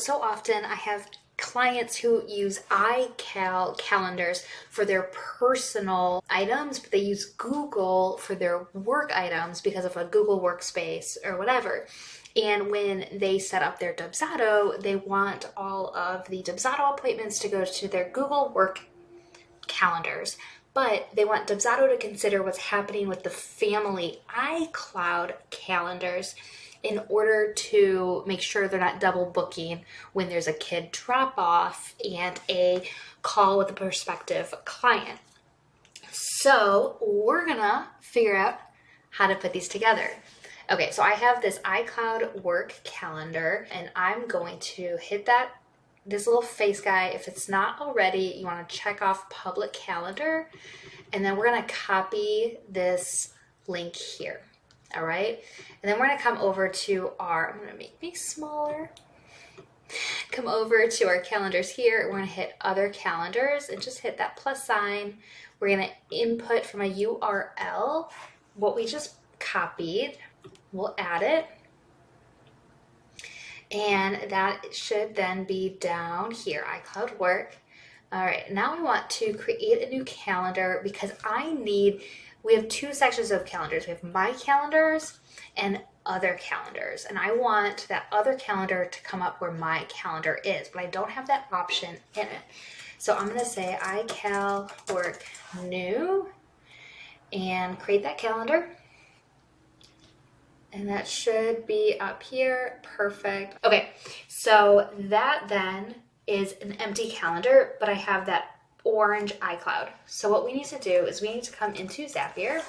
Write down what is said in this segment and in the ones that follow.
so often I have clients who use iCal calendars for their personal items, but they use Google for their work items because of a Google workspace or whatever. And when they set up their Dubsado, they want all of the Dubsado appointments to go to their Google work calendars. But they want Dubsado to consider what's happening with the family iCloud calendars in order to make sure they're not double booking when there's a kid drop off and a call with a prospective client. So we're gonna figure out how to put these together. Okay, so I have this iCloud work calendar and I'm going to hit this little face guy. If it's not already, you want to check off public calendar, and then we're going to copy this link here. All right. And then we're going to come over to I'm going to make me smaller. Come over to our calendars here. We're going to hit other calendars and just hit that plus sign. We're going to input from a URL what we just copied. We'll add it. And that should then be down here, iCloud work. All right, now I want to create a new calendar because we have two sections of calendars. We have my calendars and other calendars. And I want that other calendar to come up where my calendar is, but I don't have that option in it. So I'm gonna say iCal work new and create that calendar. And that should be up here. Perfect. Okay, so that then is an empty calendar, but I have that orange iCloud. So what we need to do is we need to come into Zapier.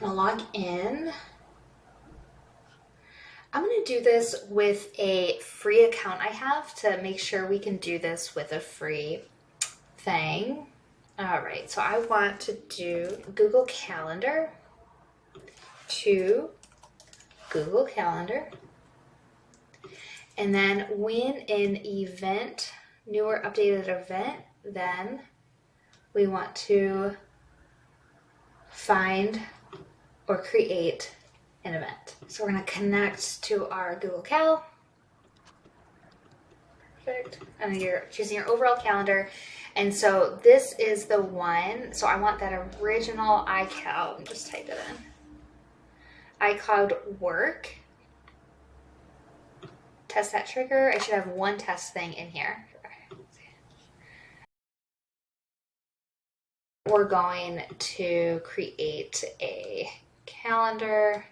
I'll log in. I'm going to do this with a free account I have to make sure we can do this with a free thing. All right, so I want to do Google Calendar to Google Calendar. And then when an event, new or updated event, then we want to find or create an event. So we're going to connect to our Google Cal. Perfect. And you're choosing your overall calendar. And so this is the one. So I want that original iCal. Just type it in. iCloud work. Test that trigger. I should have one test thing in here. We're going to create a calendar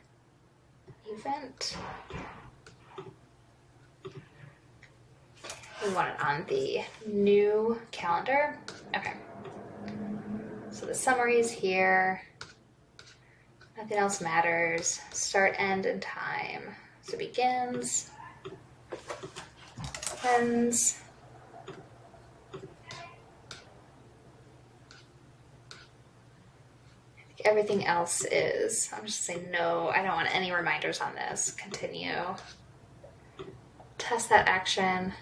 event. We want it on the new calendar. Okay. So the summary is here. Nothing else matters. Start, end, and time. So begins, ends. Everything else is, I'm just saying no, I don't want any reminders on this. Continue. Test that action.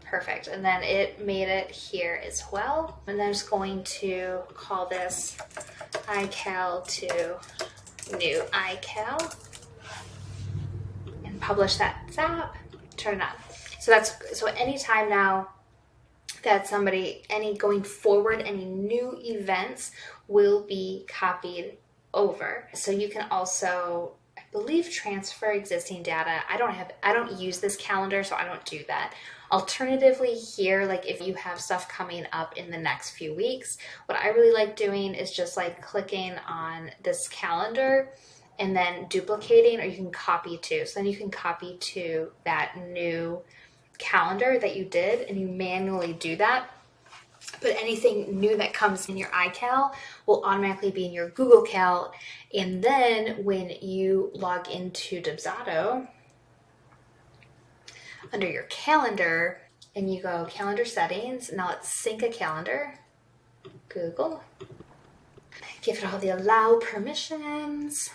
Perfect. And then it made it here as well. And then I'm just going to call this iCal to new iCal and publish that zap, turn it on. So anytime now that going forward, any new events will be copied over. So you can also, I believe, transfer existing data. I don't use this calendar, so I don't do that. Alternatively here, like if you have stuff coming up in the next few weeks, what I really like doing is just like clicking on this calendar and then duplicating, or you can copy to. So then you can copy to that new calendar that you did and you manually do that. But anything new that comes in your iCal will automatically be in your Google Cal. And then when you log into Dubsado, under your calendar, and you go calendar settings, now let's sync a calendar, Google, give it all the allow permissions,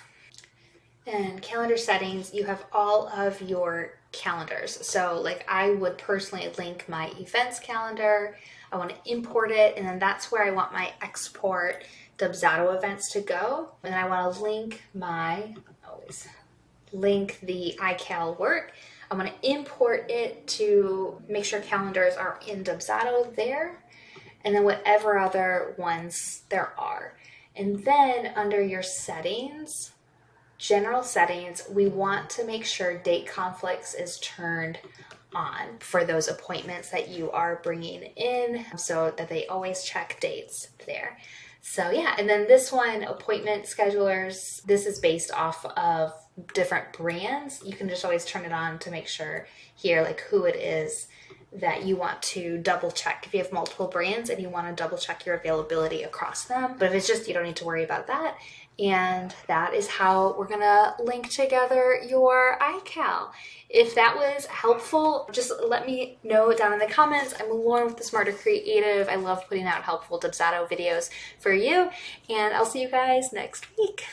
and calendar settings, you have all of your calendars. So like I would personally link my events calendar, I want to import it, and then that's where I want my export Dubsado events to go. And then I want to link my, always link the iCal work. I'm going to import it to make sure calendars are in Dubsado there, and then whatever other ones there are. And then under your settings, general settings, we want to make sure date conflicts is turned on for those appointments that you are bringing in so that they always check dates there. So yeah, and then this one, appointment schedulers, this is based off of different brands. You can just always turn it on to make sure here like who it is that you want to double check if you have multiple brands and you want to double check your availability across them. But if it's just, you don't need to worry about that. And that is how we're gonna link together your iCal. If that was helpful, just let me know down in the comments. I'm Lauren with The Smarter Creative. I love putting out helpful Dubsado videos for you, and I'll see you guys next week.